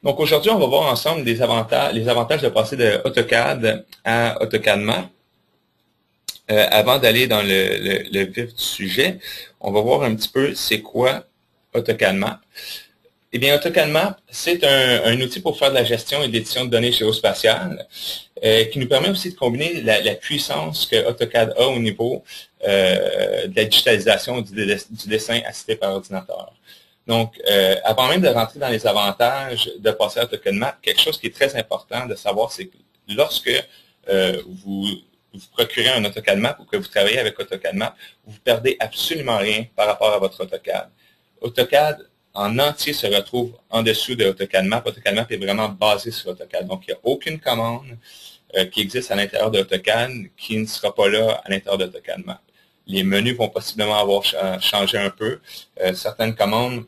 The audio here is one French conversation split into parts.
Donc aujourd'hui, on va voir ensemble les avantages de passer de AutoCAD à AutoCAD Map. Avant d'aller dans le vif du sujet, on va voir un petit peu c'est quoi AutoCAD Map. Eh bien, AutoCAD Map, c'est un outil pour faire de la gestion et de l'édition de données géospatiales qui nous permet aussi de combiner la puissance que AutoCAD a au niveau de la digitalisation du dessin assisté par ordinateur. Donc, avant même de rentrer dans les avantages de passer à AutoCAD Map, quelque chose qui est très important de savoir, c'est que lorsque vous procurez un AutoCAD Map ou que vous travaillez avec AutoCAD Map, vous ne perdez absolument rien par rapport à votre AutoCAD. AutoCAD en entier se retrouve en dessous de AutoCAD Map. AutoCAD Map est vraiment basé sur AutoCAD. Donc, il n'y a aucune commande qui existe à l'intérieur d'AutoCAD qui ne sera pas là à l'intérieur d'AutoCAD Map. Les menus vont possiblement avoir changé un peu. Certaines commandes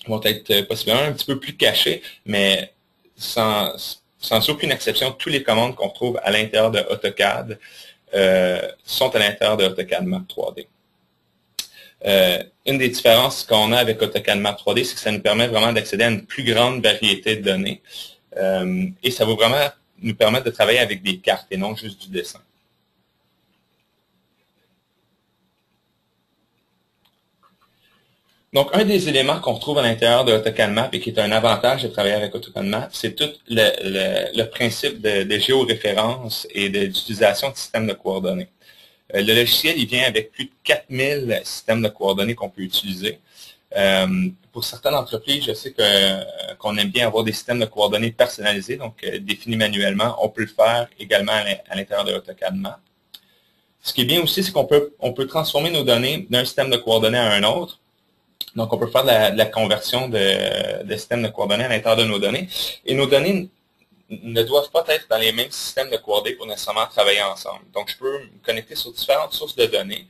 vont être possiblement un petit peu plus cachées, mais sans aucune exception, toutes les commandes qu'on trouve à l'intérieur de AutoCAD sont à l'intérieur de AutoCAD Map 3D. Une des différences qu'on a avec AutoCAD Map 3D, c'est que ça nous permet vraiment d'accéder à une plus grande variété de données et ça va vraiment nous permettre de travailler avec des cartes et non juste du dessin. Donc, un des éléments qu'on retrouve à l'intérieur de AutoCAD Map et qui est un avantage de travailler avec AutoCAD Map, c'est tout le principe de géoréférence et d'utilisation de systèmes de coordonnées. Le logiciel, il vient avec plus de 4000 systèmes de coordonnées qu'on peut utiliser. Pour certaines entreprises, je sais qu'on aime bien avoir des systèmes de coordonnées personnalisés, donc définis manuellement. On peut le faire également à l'intérieur de AutoCAD Map. Ce qui est bien aussi, c'est qu'on peut transformer nos données d'un système de coordonnées à un autre. Donc, on peut faire de la conversion de systèmes de coordonnées à l'intérieur de nos données. Et nos données ne doivent pas être dans les mêmes systèmes de coordonnées pour nécessairement travailler ensemble. Donc, je peux me connecter sur différentes sources de données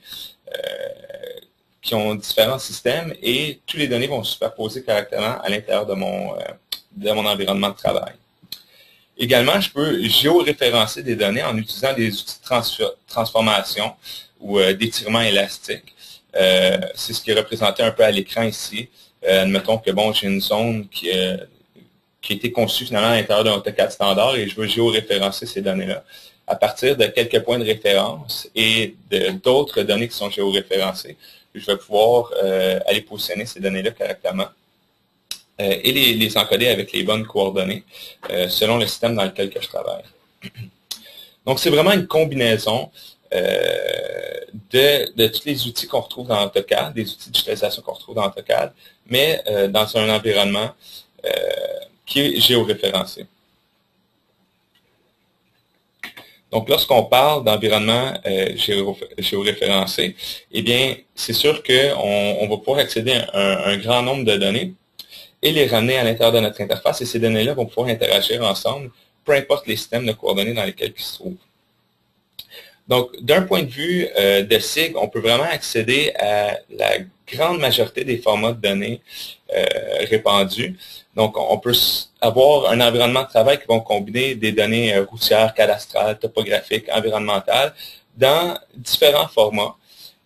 qui ont différents systèmes et toutes les données vont se superposer correctement à l'intérieur de mon environnement de travail. Également, je peux géoréférencer des données en utilisant des outils de transformation ou d'étirement élastique. C'est ce qui est représenté un peu à l'écran ici. Admettons que bon, j'ai une zone qui a été conçue finalement à l'intérieur d'un AutoCAD standard et je veux géoréférencer ces données-là à partir de quelques points de référence et d'autres données qui sont géoréférencées. Je vais pouvoir aller positionner ces données-là correctement et les encoder avec les bonnes coordonnées selon le système dans lequel que je travaille. Donc, c'est vraiment une combinaison de tous les outils qu'on retrouve dans AutoCAD, des outils d'utilisation qu'on retrouve dans AutoCAD, mais dans un environnement qui est géoréférencé. Donc, lorsqu'on parle d'environnement géoréférencé, eh bien, c'est sûr qu'on va pouvoir accéder à un grand nombre de données et les ramener à l'intérieur de notre interface, et ces données-là vont pouvoir interagir ensemble, peu importe les systèmes de coordonnées dans lesquels ils se trouvent. Donc, d'un point de vue de SIG, on peut vraiment accéder à la grande majorité des formats de données répandus. Donc, on peut avoir un environnement de travail qui va combiner des données routières, cadastrales, topographiques, environnementales, dans différents formats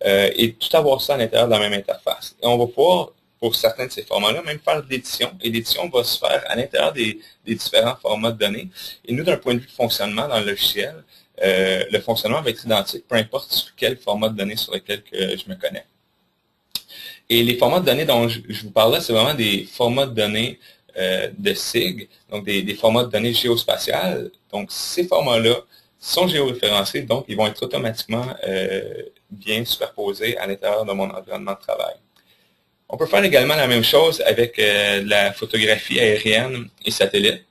et tout avoir ça à l'intérieur de la même interface. Et on va pouvoir, pour certains de ces formats-là, même faire de l'édition. Et l'édition va se faire à l'intérieur des différents formats de données. Et nous, d'un point de vue de fonctionnement dans le logiciel, le fonctionnement va être identique, peu importe sur quel format de données sur lequel je me connecte. Et les formats de données dont je vous parle là, c'est vraiment des formats de données de SIG, donc des formats de données géospatiales. Donc, ces formats-là sont géoréférencés, donc ils vont être automatiquement bien superposés à l'intérieur de mon environnement de travail. On peut faire également la même chose avec la photographie aérienne et satellite.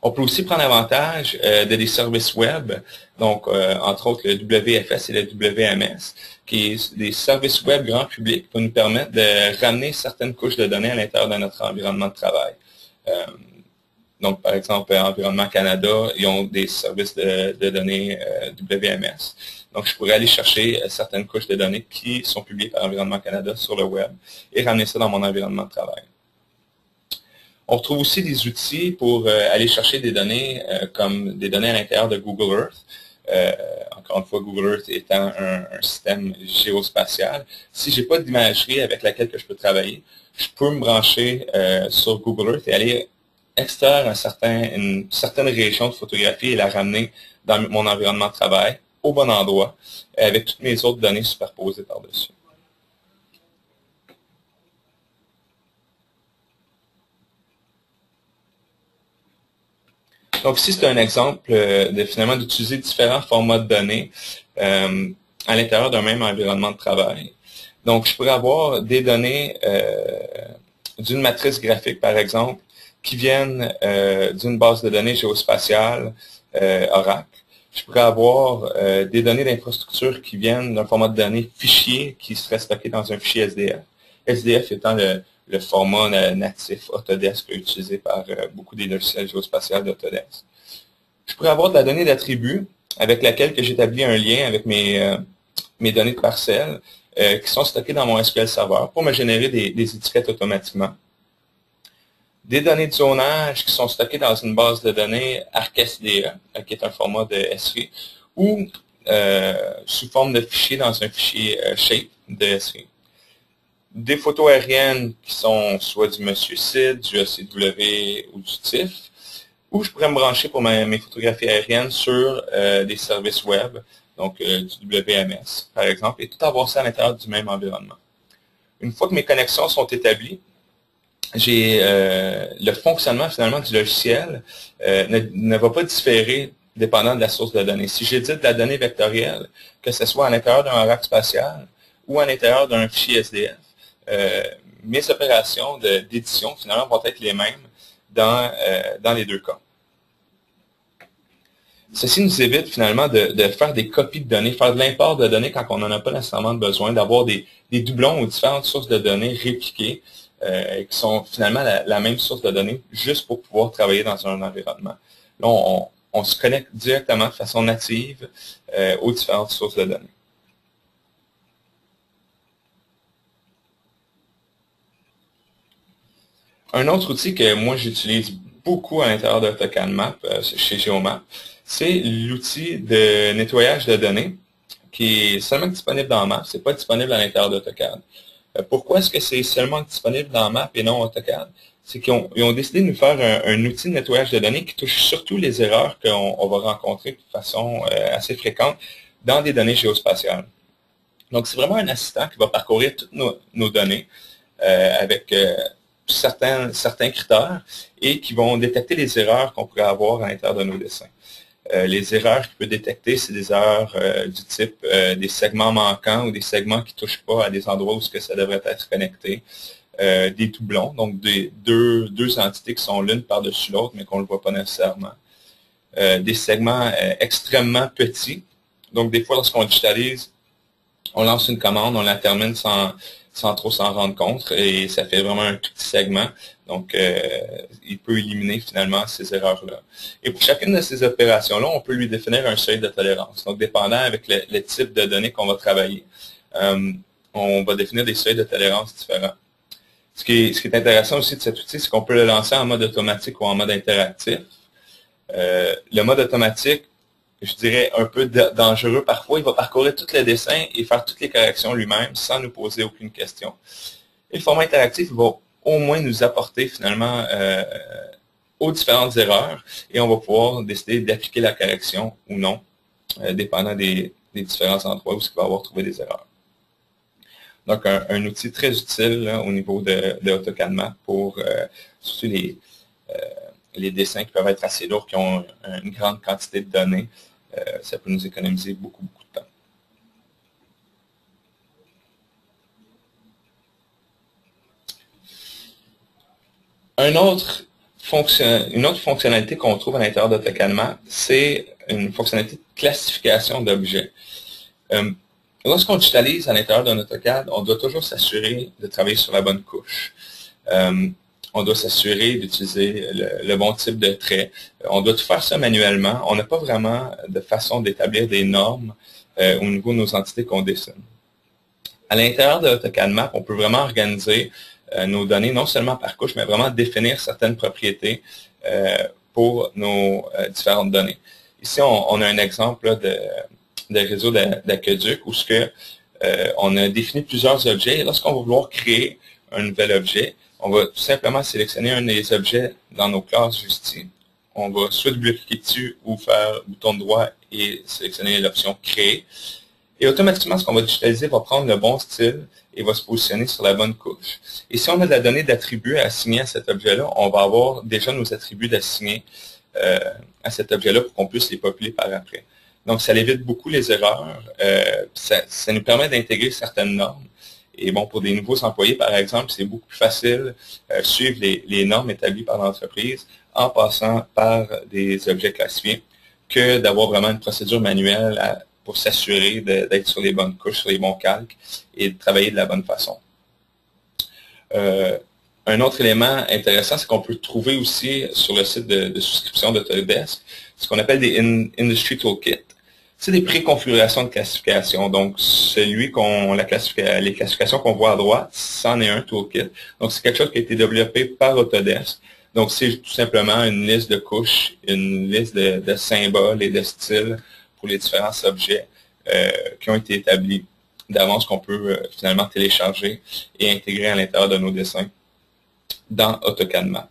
On peut aussi prendre avantage de des services web, donc entre autres le WFS et le WMS, qui est des services web grand public pour nous permettre de ramener certaines couches de données à l'intérieur de notre environnement de travail. Donc, par exemple, Environnement Canada, ils ont des services de données WMS. Donc, je pourrais aller chercher certaines couches de données qui sont publiées par Environnement Canada sur le web et ramener ça dans mon environnement de travail. On retrouve aussi des outils pour aller chercher des données comme des données à l'intérieur de Google Earth. Encore une fois, Google Earth étant un système géospatial. Si je n'ai pas d'imagerie avec laquelle que je peux travailler, je peux me brancher sur Google Earth et aller extraire une certaine région de photographie et la ramener dans mon environnement de travail au bon endroit, avec toutes mes autres données superposées par-dessus. Donc ici, c'est un exemple finalement d'utiliser différents formats de données à l'intérieur d'un même environnement de travail. Donc, je pourrais avoir des données d'une matrice graphique, par exemple, qui viennent d'une base de données géospatiale Oracle. Je pourrais avoir des données d'infrastructure qui viennent d'un format de données fichier qui serait stocké dans un fichier SDF. SDF étant le format natif Autodesk utilisé par beaucoup des logiciels géospatiaux d'Autodesk. Je pourrais avoir de la donnée d'attribut avec laquelle j'établis un lien avec mes données de parcelles qui sont stockées dans mon SQL Server pour me générer des étiquettes automatiquement. Des données de zonage qui sont stockées dans une base de données ArcSDE, qui est un format de SRI, ou sous forme de fichier dans un fichier shape de SRI. Des photos aériennes qui sont soit du Monsieur Cid, du ECW ou du TIFF, ou je pourrais me brancher pour mes photographies aériennes sur des services web, donc du WMS, par exemple, et tout avoir ça à l'intérieur du même environnement. Une fois que mes connexions sont établies, j'ai le fonctionnement finalement du logiciel ne va pas différer dépendant de la source de données. Si j'édite de la donnée vectorielle, que ce soit à l'intérieur d'un Oracle spatial ou à l'intérieur d'un fichier SDF, mes opérations d'édition finalement vont être les mêmes dans les deux cas. Ceci nous évite finalement de faire des copies de données, faire de l'import de données quand on n'en a pas nécessairement besoin, d'avoir des doublons ou différentes sources de données répliquées qui sont finalement la même source de données juste pour pouvoir travailler dans un environnement. Là, on se connecte directement de façon native aux différentes sources de données. Un autre outil que moi j'utilise beaucoup à l'intérieur d'AutoCAD Map, chez GeoMap, c'est l'outil de nettoyage de données qui est seulement disponible dans Map, ce n'est pas disponible à l'intérieur d'AutoCAD. Pourquoi est-ce que c'est seulement disponible dans Map et non AutoCAD? C'est qu'ils ont décidé de nous faire un outil de nettoyage de données qui touche surtout les erreurs qu'on va rencontrer de façon assez fréquente dans des données géospatiales. Donc, c'est vraiment un assistant qui va parcourir toutes nos données avec certains critères et qui vont détecter les erreurs qu'on pourrait avoir à l'intérieur de nos dessins. Les erreurs qu'il peut détecter, c'est des erreurs du type des segments manquants ou des segments qui ne touchent pas à des endroits où ça devrait être connecté. Des doublons, donc deux entités qui sont l'une par-dessus l'autre, mais qu'on ne le voit pas nécessairement. Des segments extrêmement petits. Donc, des fois, lorsqu'on digitalise, on lance une commande, on la termine sans trop s'en rendre compte, et ça fait vraiment un tout petit segment. Donc, il peut éliminer finalement ces erreurs-là. Et pour chacune de ces opérations-là, on peut lui définir un seuil de tolérance. Donc, dépendant avec le type de données qu'on va travailler, on va définir des seuils de tolérance différents. Ce qui est intéressant aussi de cet outil, c'est qu'on peut le lancer en mode automatique ou en mode interactif. Le mode automatique, je dirais un peu dangereux parfois, il va parcourir tout le dessin et faire toutes les corrections lui-même sans nous poser aucune question. Et le format interactif va au moins nous apporter finalement aux différentes erreurs et on va pouvoir décider d'appliquer la correction ou non, dépendant des différents endroits où il va avoir trouvé des erreurs. Donc, un outil très utile là, au niveau de AutoCAD Map pour surtout les dessins qui peuvent être assez lourds, qui ont une grande quantité de données. Ça peut nous économiser beaucoup de temps. Une autre fonctionnalité qu'on trouve à l'intérieur d'AutoCAD Map, c'est une fonctionnalité de classification d'objets. Lorsqu'on digitalise à l'intérieur d'un AutoCAD, on doit toujours s'assurer de travailler sur la bonne couche. On doit s'assurer d'utiliser le bon type de trait. On doit tout faire ça manuellement. On n'a pas vraiment de façon d'établir des normes au niveau de nos entités qu'on dessine. À l'intérieur de AutoCAD Map, on peut vraiment organiser nos données, non seulement par couche, mais vraiment définir certaines propriétés pour nos différentes données. Ici, on a un exemple là, de réseau d'aqueduc où on a défini plusieurs objets. Et lorsqu'on va vouloir créer un nouvel objet, On va tout simplement sélectionner un des objets dans nos classes juste ici. On va soit double-cliquer dessus ou faire bouton droit et sélectionner l'option Créer. Et automatiquement, ce qu'on va digitaliser va prendre le bon style et va se positionner sur la bonne couche. Et si on a de la donnée d'attributs à assigner à cet objet-là, on va avoir déjà nos attributs d'asssigner à cet objet-là pour qu'on puisse les populer par après. Donc, ça évite beaucoup les erreurs. Ça nous permet d'intégrer certaines normes. Et bon, pour des nouveaux employés, par exemple, c'est beaucoup plus facile suivre les normes établies par l'entreprise en passant par des objets classifiés que d'avoir vraiment une procédure manuelle pour s'assurer d'être sur les bonnes couches, sur les bons calques et de travailler de la bonne façon. Un autre élément intéressant, c'est qu'on peut trouver aussi sur le site de souscription d'Autodesk ce qu'on appelle des Industry Toolkits. C'est des préconfigurations de classification. Donc, les classifications qu'on voit à droite, c'en est un toolkit. Donc, c'est quelque chose qui a été développé par Autodesk. Donc, c'est tout simplement une liste de couches, une liste de symboles et de styles pour les différents objets qui ont été établis d'avance qu'on peut finalement télécharger et intégrer à l'intérieur de nos dessins dans AutoCAD Map.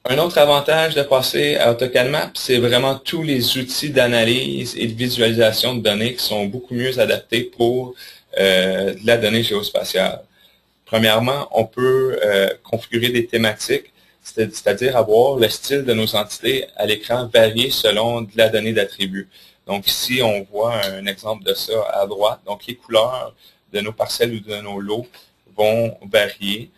Un autre avantage de passer à AutoCAD Map, c'est vraiment tous les outils d'analyse et de visualisation de données qui sont beaucoup mieux adaptés pour de la donnée géospatiale. Premièrement, on peut configurer des thématiques, c'est-à-dire avoir le style de nos entités à l'écran varié selon de la donnée d'attributs. Donc ici, on voit un exemple de ça à droite. Donc les couleurs de nos parcelles ou de nos lots vont varier.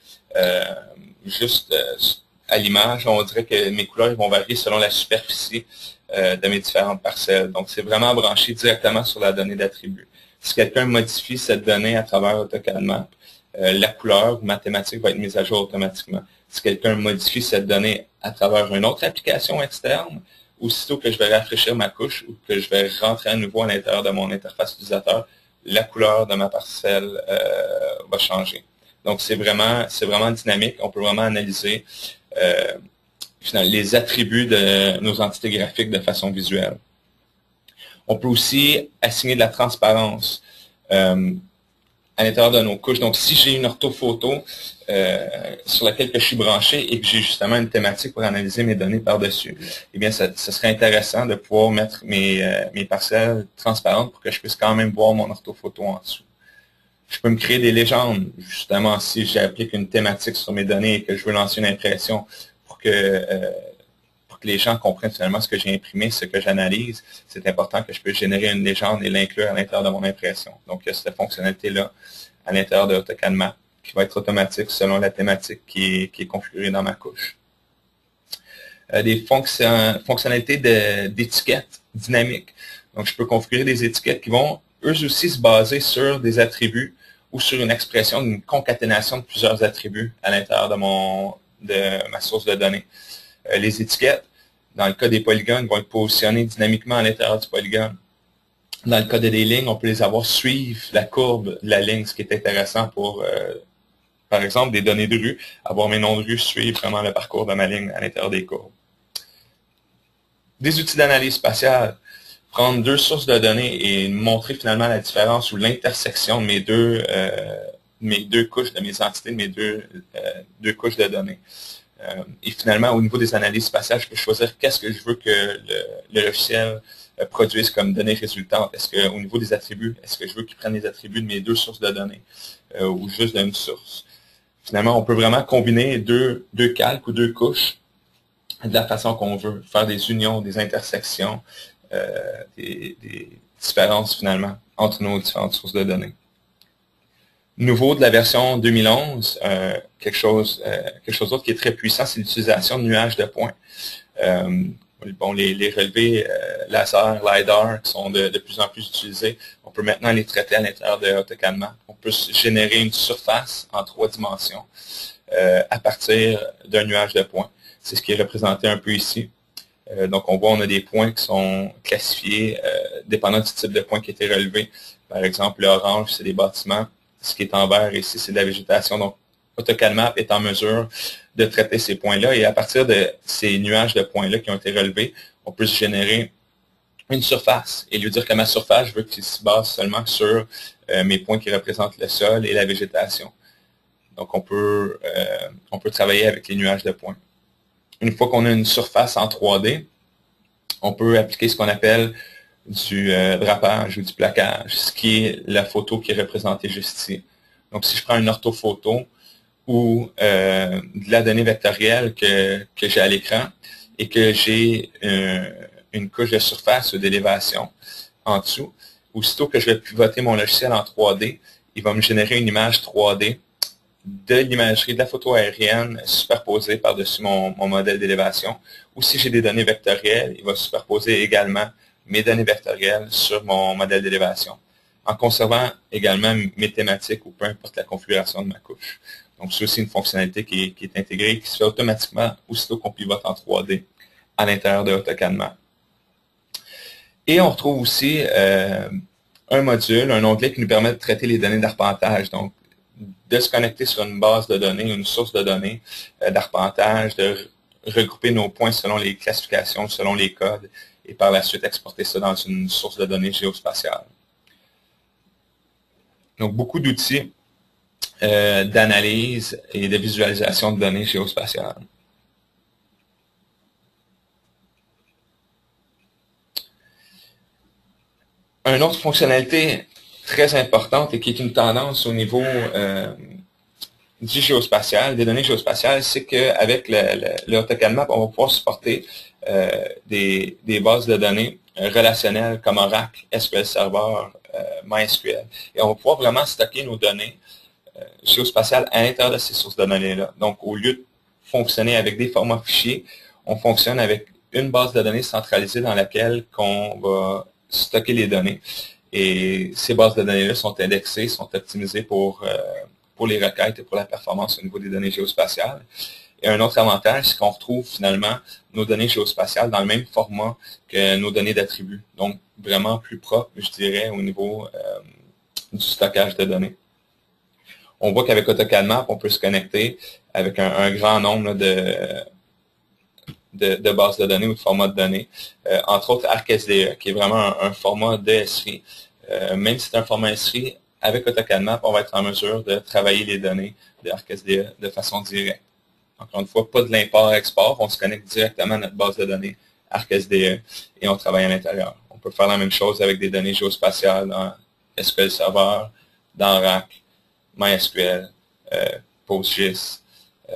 À l'image, on dirait que mes couleurs vont varier selon la superficie de mes différentes parcelles. Donc, c'est vraiment branché directement sur la donnée d'attribut. Si quelqu'un modifie cette donnée à travers AutoCAD Map, la couleur mathématique va être mise à jour automatiquement. Si quelqu'un modifie cette donnée à travers une autre application externe, aussitôt que je vais rafraîchir ma couche ou que je vais rentrer à nouveau à l'intérieur de mon interface utilisateur, la couleur de ma parcelle va changer. Donc, c'est vraiment dynamique. On peut vraiment analyser les attributs de nos entités graphiques de façon visuelle. On peut aussi assigner de la transparence à l'intérieur de nos couches. Donc, si j'ai une orthophoto sur laquelle je suis branché et que j'ai justement une thématique pour analyser mes données par-dessus, eh bien, ce serait intéressant de pouvoir mettre mes parcelles transparentes pour que je puisse quand même voir mon orthophoto en dessous. Je peux me créer des légendes, justement, si j'applique une thématique sur mes données et que je veux lancer une impression pour que les gens comprennent finalement ce que j'ai imprimé, ce que j'analyse. C'est important que je puisse générer une légende et l'inclure à l'intérieur de mon impression. Donc, il y a cette fonctionnalité-là à l'intérieur de AutoCAD Map qui va être automatique selon la thématique qui est configurée dans ma couche. Des fonctionnalités d'étiquettes dynamiques. Donc, je peux configurer des étiquettes qui vont eux aussi se baser sur des attributs ou sur une expression d'une concaténation de plusieurs attributs à l'intérieur de ma source de données. Les étiquettes, dans le cas des polygones, vont être positionnées dynamiquement à l'intérieur du polygone. Dans le cas des lignes, on peut les avoir suivre la courbe de la ligne, ce qui est intéressant pour, par exemple, des données de rue, avoir mes noms de rue suivre vraiment le parcours de ma ligne à l'intérieur des courbes. Des outils d'analyse spatiale. Prendre deux sources de données et montrer finalement la différence ou l'intersection de mes deux couches de mes entités, de mes deux couches de données. Et finalement, au niveau des analyses spatiales, je peux choisir qu'est-ce que je veux que le logiciel produise comme données résultantes. Est-ce qu'au niveau des attributs, est-ce que je veux qu'il prenne les attributs de mes deux sources de données ou juste d'une source? Finalement, on peut vraiment combiner deux calques ou deux couches de la façon qu'on veut, faire des unions, des intersections, des différences finalement entre nos différentes sources de données. Nouveau de la version 2011, quelque chose d'autre qui est très puissant, c'est l'utilisation de nuages de points. Les relevés laser, LiDAR qui sont de plus en plus utilisés, on peut maintenant les traiter à l'intérieur de AutoCAD Map. On peut générer une surface en 3 dimensions à partir d'un nuage de points. C'est ce qui est représenté un peu ici. Donc, on voit on a des points qui sont classifiés dépendant du type de point qui a été relevé. Par exemple, l'orange, c'est des bâtiments. Ce qui est en vert ici, c'est de la végétation. Donc, AutoCAD est en mesure de traiter ces points-là et à partir de ces nuages de points-là qui ont été relevés, on peut se générer une surface et lui dire que ma surface, je veux qu'il se base seulement sur mes points qui représentent le sol et la végétation. Donc, on peut travailler avec les nuages de points. Une fois qu'on a une surface en 3D, on peut appliquer ce qu'on appelle du drapage ou du plaquage, ce qui est la photo qui est représentée juste ici. Donc, si je prends une orthophoto ou de la donnée vectorielle que j'ai à l'écran et que j'ai une couche de surface ou d'élévation en dessous, aussitôt que je vais pivoter mon logiciel en 3D, il va me générer une image 3D de l'imagerie de la photo aérienne superposée par-dessus mon modèle d'élévation. Ou si j'ai des données vectorielles, il va superposer également mes données vectorielles sur mon modèle d'élévation, en conservant également mes thématiques ou peu importe la configuration de ma couche. Donc, c'est aussi une fonctionnalité qui est intégrée, qui se fait automatiquement aussitôt qu'on pivote en 3D à l'intérieur de AutoCAD Map. Et on retrouve aussi un module, un onglet qui nous permet de traiter les données d'arpentage. Donc, de se connecter sur une base de données, une source de données d'arpentage, de regrouper nos points selon les classifications, selon les codes, et par la suite exporter ça dans une source de données géospatiale. Donc, beaucoup d'outils d'analyse et de visualisation de données géospatiales. Une autre fonctionnalité très importante et qui est une tendance au niveau du géospatial, des données géospatiales, c'est qu'avec le AutoCAD Map, on va pouvoir supporter des bases de données relationnelles comme Oracle, SQL Server, MySQL. Et on va pouvoir vraiment stocker nos données géospatiales à l'intérieur de ces sources de données-là. Donc, au lieu de fonctionner avec des formats fichiers, on fonctionne avec une base de données centralisée dans laquelle on va stocker les données. Et ces bases de données-là sont indexées, sont optimisées pour les requêtes et pour la performance au niveau des données géospatiales. Et un autre avantage, c'est qu'on retrouve finalement nos données géospatiales dans le même format que nos données d'attributs. Donc, vraiment plus propre, je dirais, au niveau du stockage de données. On voit qu'avec AutoCAD Map, on peut se connecter avec un grand nombre de bases de données ou de formats de données. Entre autres, ArcSDE, qui est vraiment un format DSRI. Même si c'est un format SRI, avec AutoCAD Map, on va être en mesure de travailler les données de ArcSDE de façon directe. Encore une fois, pas de l'import-export, on se connecte directement à notre base de données ArcSDE et on travaille à l'intérieur. On peut faire la même chose avec des données géospatiales dans SQL Server, dans Oracle, MySQL, PostGIS.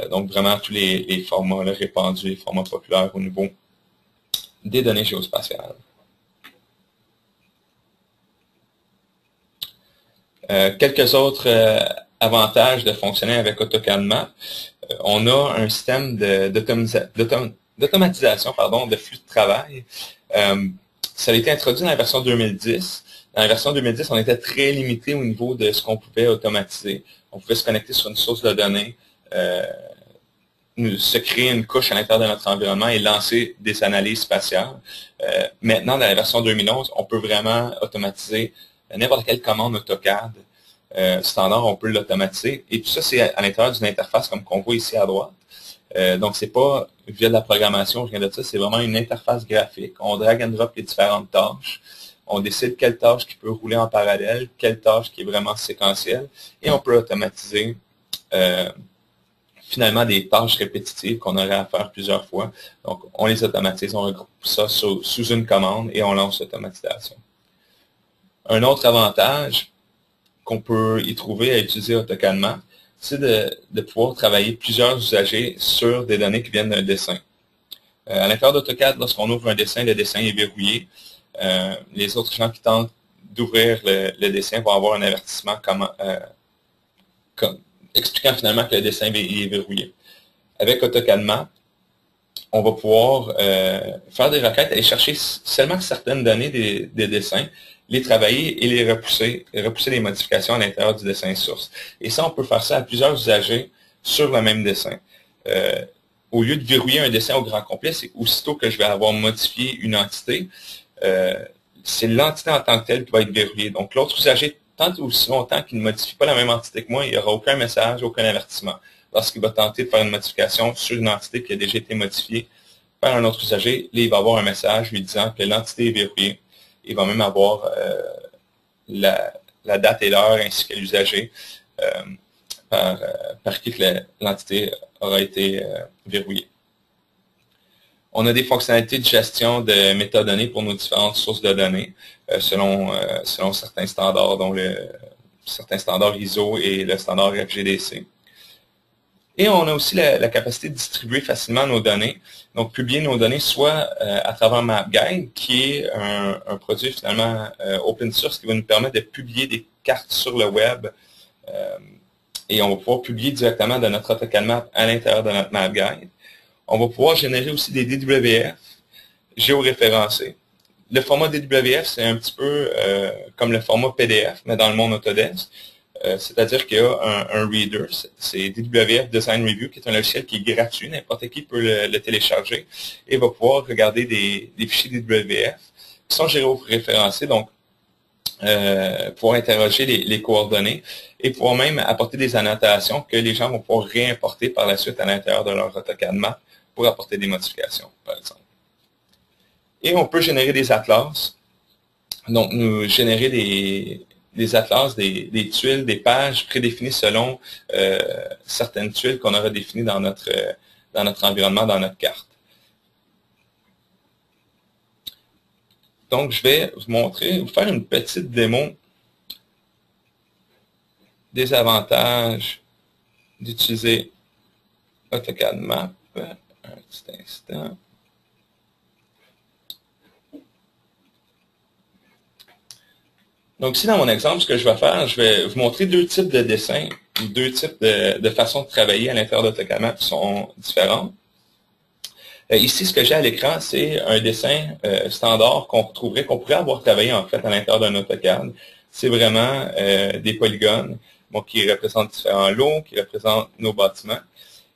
Donc, vraiment tous les formats répandus, les formats populaires au niveau des données géospatiales. Quelques autres avantages de fonctionner avec AutoCAD Map. On a un système d'automatisation de flux de travail. Ça a été introduit dans la version 2010. Dans la version 2010, on était très limité au niveau de ce qu'on pouvait automatiser. On pouvait se connecter sur une source de données, se créer une couche à l'intérieur de notre environnement et lancer des analyses spatiales. Maintenant, dans la version 2011, on peut vraiment automatiser n'importe quelle commande AutoCAD standard, on peut l'automatiser. Et tout ça, c'est à l'intérieur d'une interface comme qu'on voit ici à droite. Donc, c'est pas via de la programmation, rien de ça, c'est vraiment une interface graphique. On drag and drop les différentes tâches. On décide quelle tâche qui peut rouler en parallèle, quelle tâche qui est vraiment séquentielle, et on peut automatiser finalement des tâches répétitives qu'on aurait à faire plusieurs fois. Donc, on les automatise, on regroupe ça sous une commande et on lance l'automatisation. Un autre avantage qu'on peut y trouver à utiliser AutoCAD Map, c'est de pouvoir travailler plusieurs usagers sur des données qui viennent d'un dessin. À l'intérieur d'AutoCAD, lorsqu'on ouvre un dessin, le dessin est verrouillé. Les autres gens qui tentent d'ouvrir le dessin vont avoir un avertissement expliquant finalement que le dessin est verrouillé. Avec AutoCAD Map, on va pouvoir faire des requêtes, aller chercher seulement certaines données des dessins, les travailler et les repousser les modifications à l'intérieur du dessin source. Et ça, on peut faire ça à plusieurs usagers sur le même dessin. Au lieu de verrouiller un dessin au grand complet, c'est aussitôt que je vais avoir modifié une entité, c'est l'entité en tant que telle qui va être verrouillée. Donc, l'autre usager, tant aussi longtemps qu'il ne modifie pas la même entité que moi, il n'y aura aucun message, aucun avertissement. Lorsqu'il va tenter de faire une modification sur une entité qui a déjà été modifiée par un autre usager, là, il va avoir un message lui disant que l'entité est verrouillée. Il va même avoir la date et l'heure ainsi que l'usager par qui l'entité aura été verrouillée. On a des fonctionnalités de gestion de métadonnées pour nos différentes sources de données selon certains standards, dont certains standards ISO et le standard FGDC. Et on a aussi la capacité de distribuer facilement nos données. Donc, publier nos données soit à travers MapGuide, qui est un produit finalement open source qui va nous permettre de publier des cartes sur le web. Et on va pouvoir publier directement de notre AutoCAD Map à l'intérieur de notre MapGuide. On va pouvoir générer aussi des DWF géoréférencés. Le format DWF, c'est un petit peu comme le format PDF, mais dans le monde Autodesk. C'est-à-dire qu'il y a un reader, c'est DWF Design Review, qui est un logiciel qui est gratuit, n'importe qui peut le télécharger et va pouvoir regarder des fichiers DWF qui sont géoréférencés, donc pouvoir interroger les coordonnées et pouvoir même apporter des annotations que les gens vont pouvoir réimporter par la suite à l'intérieur de leur AutoCAD Map pour apporter des modifications, par exemple. Et on peut générer des atlas, donc nous générer des atlas, des tuiles, des pages prédéfinies selon certaines tuiles qu'on aura définies dans notre environnement, dans notre carte. Donc, je vais vous faire une petite démo des avantages d'utiliser AutoCAD Map. Un petit instant. Donc ici, dans mon exemple, ce que je vais faire, je vais vous montrer deux types de dessins, deux types de façons de travailler à l'intérieur d'AutoCAD Map qui sont différentes. Ici, ce que j'ai à l'écran, c'est un dessin standard qu'on pourrait avoir travaillé en fait à l'intérieur d'un AutoCAD. C'est vraiment des polygones qui représentent différents lots, qui représentent nos bâtiments.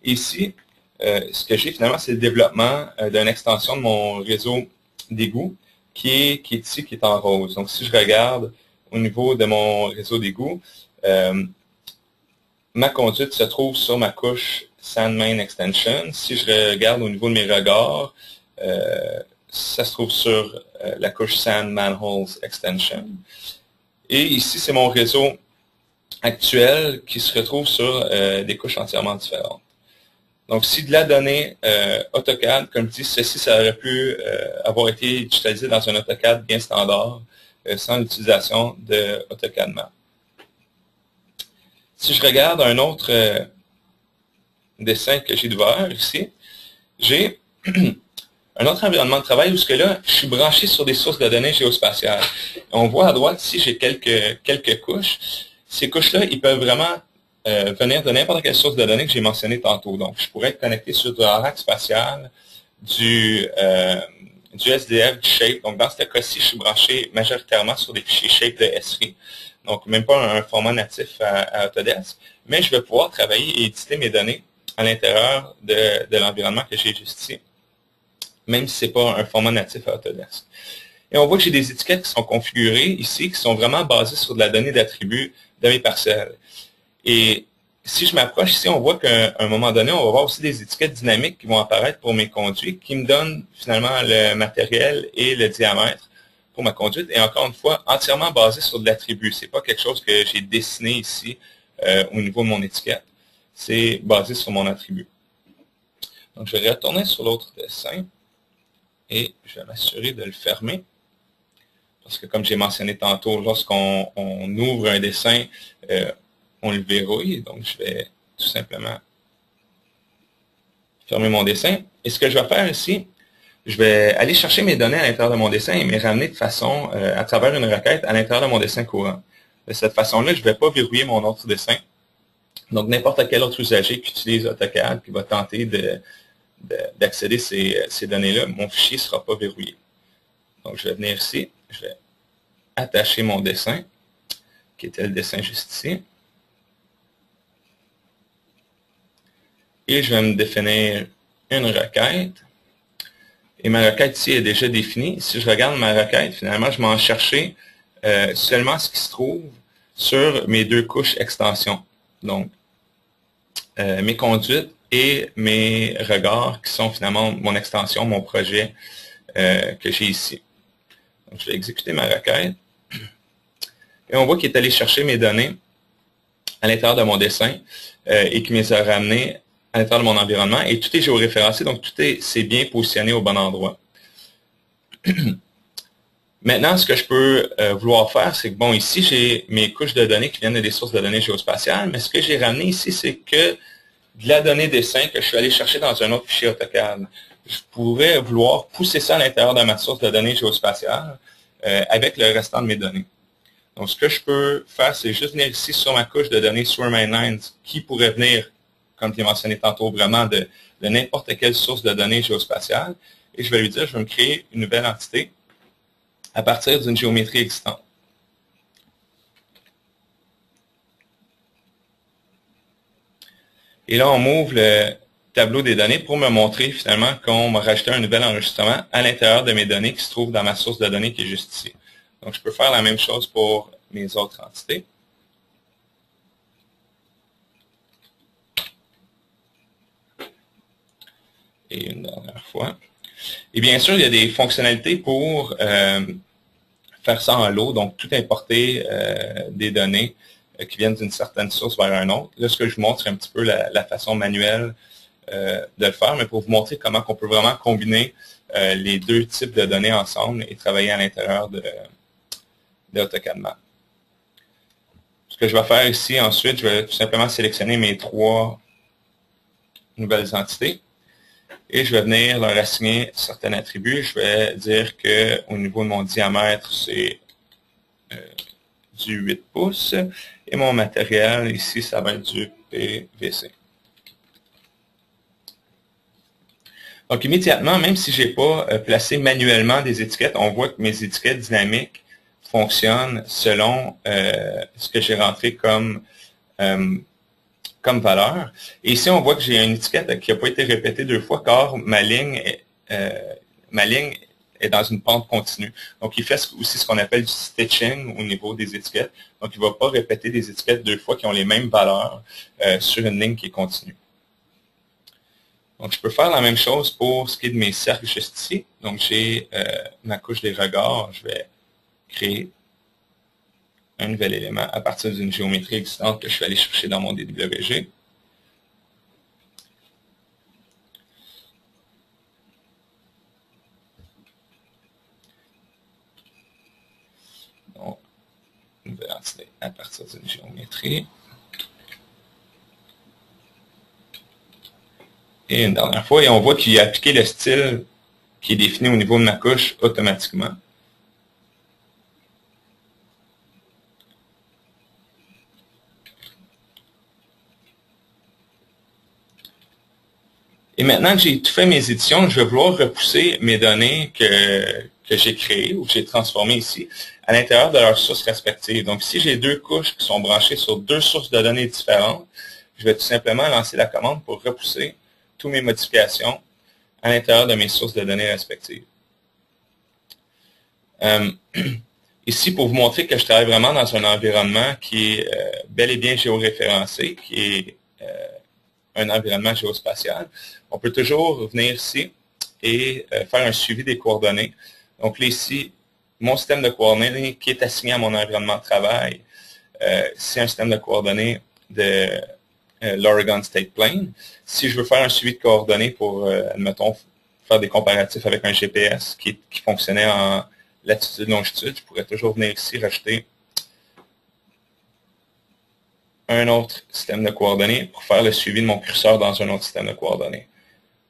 Et ici, ce que j'ai finalement, c'est le développement d'une extension de mon réseau d'égouts qui est ici, qui est en rose. Donc, si je regarde au niveau de mon réseau d'égouts, ma conduite se trouve sur ma couche Sand Main Extension. Si je regarde au niveau de mes regards, ça se trouve sur la couche Sand Manholes Extension. Et ici, c'est mon réseau actuel qui se retrouve sur des couches entièrement différentes. Donc, si de la donnée AutoCAD, comme je dis, ça aurait pu avoir été digitalisé dans un AutoCAD bien standard sans l'utilisation de AutoCAD Map. Si je regarde un autre dessin que j'ai ouvert ici, j'ai un autre environnement de travail où là, je suis branché sur des sources de données géospatiales. On voit à droite ici, j'ai quelques couches. Ces couches-là, ils peuvent vraiment venir de n'importe quelle source de données que j'ai mentionné tantôt. Donc, je pourrais être connecté sur du rack spatial, du SDF, du Shape. Donc, dans ce cas-ci, je suis branché majoritairement sur des fichiers Shape de Esri. Donc, même pas un format natif à Autodesk. Mais je vais pouvoir travailler et éditer mes données à l'intérieur de l'environnement que j'ai juste ici, même si ce n'est pas un format natif à Autodesk. Et on voit que j'ai des étiquettes qui sont configurées ici, qui sont vraiment basées sur de la donnée d'attributs de mes parcelles. Et si je m'approche ici, on voit qu'à un moment donné, on va voir aussi des étiquettes dynamiques qui vont apparaître pour mes conduits, qui me donnent finalement le matériel et le diamètre pour ma conduite. Et encore une fois, entièrement basé sur de l'attribut. Ce n'est pas quelque chose que j'ai dessiné ici au niveau de mon étiquette. C'est basé sur mon attribut. Donc, je vais retourner sur l'autre dessin et je vais m'assurer de le fermer. Parce que comme j'ai mentionné tantôt, lorsqu'on ouvre un dessin, on le verrouille. Donc, je vais tout simplement fermer mon dessin. Et ce que je vais faire ici, je vais aller chercher mes données à l'intérieur de mon dessin et me ramener de façon, à travers une requête, à l'intérieur de mon dessin courant. De cette façon-là, je ne vais pas verrouiller mon autre dessin. Donc, n'importe quel autre usager qui utilise AutoCAD, qui va tenter d'accéder à ces données-là, mon fichier ne sera pas verrouillé. Donc, je vais venir ici, je vais attacher mon dessin, qui était le dessin juste ici. Et je vais me définir une requête. Et ma requête ici est déjà définie. Si je regarde ma requête, finalement, je m'en chercher seulement ce qui se trouve sur mes deux couches extensions. Donc, mes conduites et mes regards qui sont finalement mon extension, mon projet que j'ai ici. Donc, je vais exécuter ma requête. Et on voit qu'il est allé chercher mes données à l'intérieur de mon dessin et qu'il me les a ramenées à l'intérieur de mon environnement. Et tout est géoréférencé, donc tout c'est bien positionné au bon endroit. Maintenant, ce que je peux vouloir faire, c'est que, bon, ici, j'ai mes couches de données qui viennent des sources de données géospatiales, mais ce que j'ai ramené ici, c'est que de la donnée dessin que je suis allé chercher dans un autre fichier AutoCAD. Je pourrais vouloir pousser ça à l'intérieur de ma source de données géospatiale avec le restant de mes données. Donc, ce que je peux faire, c'est juste venir ici sur ma couche de données Sewer Mainlines, qui pourrait venir, comme je l'ai mentionné tantôt, vraiment de n'importe quelle source de données géospatiale. Et je vais lui dire, je vais me créer une nouvelle entité à partir d'une géométrie existante. Et là, on m'ouvre le tableau des données pour me montrer finalement qu'on m'a rajouté un nouvel enregistrement à l'intérieur de mes données qui se trouvent dans ma source de données qui est juste ici. Donc, je peux faire la même chose pour mes autres entités. Et une dernière fois. Et bien sûr, il y a des fonctionnalités pour faire ça en lot, donc tout importer des données qui viennent d'une certaine source vers un autre. Là, ce que je vous montre, c'est un petit peu la façon manuelle de le faire, mais pour vous montrer comment on peut vraiment combiner les deux types de données ensemble et travailler à l'intérieur de AutoCAD Map. Ce que je vais faire ici, ensuite, je vais tout simplement sélectionner mes trois nouvelles entités et je vais venir leur assigner certains attributs. Je vais dire qu'au niveau de mon diamètre, c'est du 8 pouces et mon matériel, ici, ça va être du PVC. Donc, immédiatement, même si je n'ai pas placé manuellement des étiquettes, on voit que mes étiquettes dynamiques fonctionnent selon ce que j'ai rentré comme valeur. Et ici, on voit que j'ai une étiquette qui n'a pas été répétée deux fois car ma ligne est dans une pente continue. Donc, il fait aussi ce qu'on appelle du stitching au niveau des étiquettes. Donc, il ne va pas répéter des étiquettes deux fois qui ont les mêmes valeurs sur une ligne qui est continue. Donc, je peux faire la même chose pour ce qui est de mes cercles juste ici. Donc, j'ai ma couche des regards. Je vais créer un nouvel élément à partir d'une géométrie existante que je vais aller chercher dans mon DWG. Donc, une nouvelle entité à partir d'une géométrie. Et une dernière fois, et on voit qu'il a appliqué le style qui est défini au niveau de ma couche automatiquement. Et maintenant que j'ai tout fait mes éditions, je vais vouloir repousser mes données que j'ai créées ou que j'ai transformées ici à l'intérieur de leurs sources respectives. Donc, si j'ai deux couches qui sont branchées sur deux sources de données différentes, je vais tout simplement lancer la commande pour repousser toutes mes modifications à l'intérieur de mes sources de données respectives. Ici, pour vous montrer que je travaille vraiment dans un environnement qui est bel et bien géoréférencé, qui est un environnement géospatial, on peut toujours venir ici et faire un suivi des coordonnées. Donc là, ici, mon système de coordonnées qui est assigné à mon environnement de travail, c'est un système de coordonnées de l'Oregon State Plane. Si je veux faire un suivi de coordonnées pour, admettons, faire des comparatifs avec un GPS qui fonctionnait en latitude-longitude, je pourrais toujours venir ici rajouter un autre système de coordonnées pour faire le suivi de mon curseur dans un autre système de coordonnées.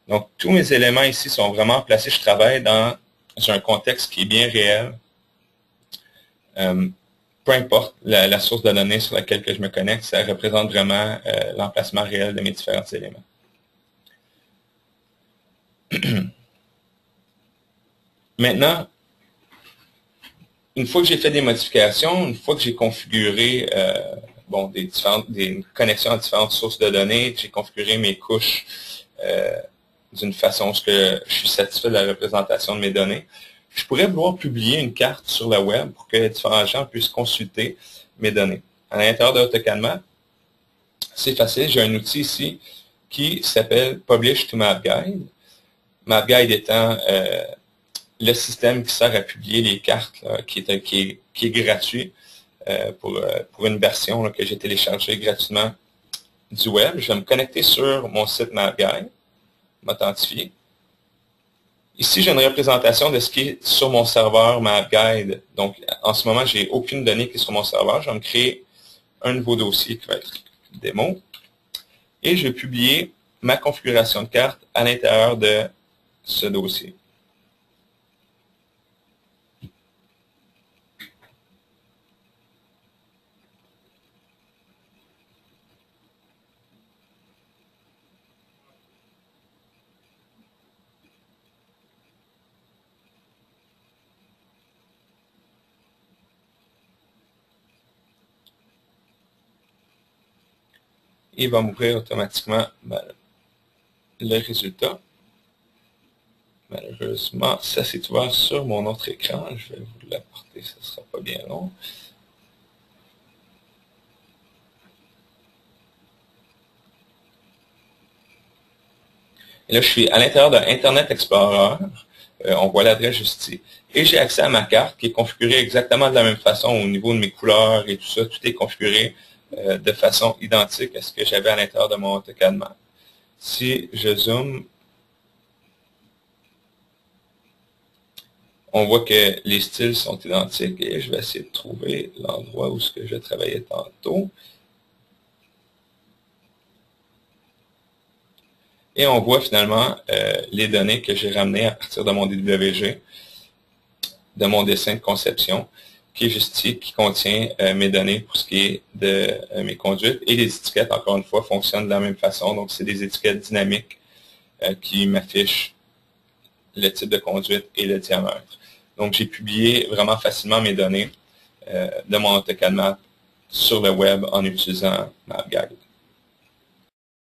Donc, tous mes éléments ici sont vraiment placés. Je travaille dans un contexte qui est bien réel. Peu importe la source de données sur laquelle que je me connecte, ça représente vraiment l'emplacement réel de mes différents éléments. Maintenant, une fois que j'ai fait des modifications, une fois que j'ai configuré des connexions à différentes sources de données, que j'ai configuré mes couches d'une façon que je suis satisfait de la représentation de mes données, je pourrais vouloir publier une carte sur le web pour que différents gens puissent consulter mes données. à l'intérieur de AutoCAD Map, c'est facile. J'ai un outil ici qui s'appelle Publish to MapGuide. MapGuide étant le système qui sert à publier les cartes, là, qui est gratuit pour une version là, que j'ai téléchargée gratuitement du web. Je vais me connecter sur mon site MapGuide, m'authentifier. Ici, j'ai une représentation de ce qui est sur mon serveur MapGuide. Donc, en ce moment, j'ai aucune donnée qui est sur mon serveur. Je vais me créer un nouveau dossier qui va être démo. Et je vais publier ma configuration de carte à l'intérieur de ce dossier. Il va m'ouvrir automatiquement le résultat. Malheureusement, ça s'est ouvert sur mon autre écran. Je vais vous l'apporter, ça ne sera pas bien long. Et là, je suis à l'intérieur de Internet Explorer. On voit l'adresse juste ici. Et j'ai accès à ma carte qui est configurée exactement de la même façon au niveau de mes couleurs et tout ça. Tout est configuré de façon identique à ce que j'avais à l'intérieur de mon AutoCAD Map. Si je zoome, on voit que les styles sont identiques et je vais essayer de trouver l'endroit où je travaillais tantôt. Et on voit finalement les données que j'ai ramenées à partir de mon DWG, de mon dessin de conception, qui est juste ici, qui contient mes données pour ce qui est de mes conduites. Et les étiquettes, encore une fois, fonctionnent de la même façon. Donc, c'est des étiquettes dynamiques qui m'affichent le type de conduite et le diamètre. Donc, j'ai publié vraiment facilement mes données de mon AutoCAD Map sur le web en utilisant MapGuide.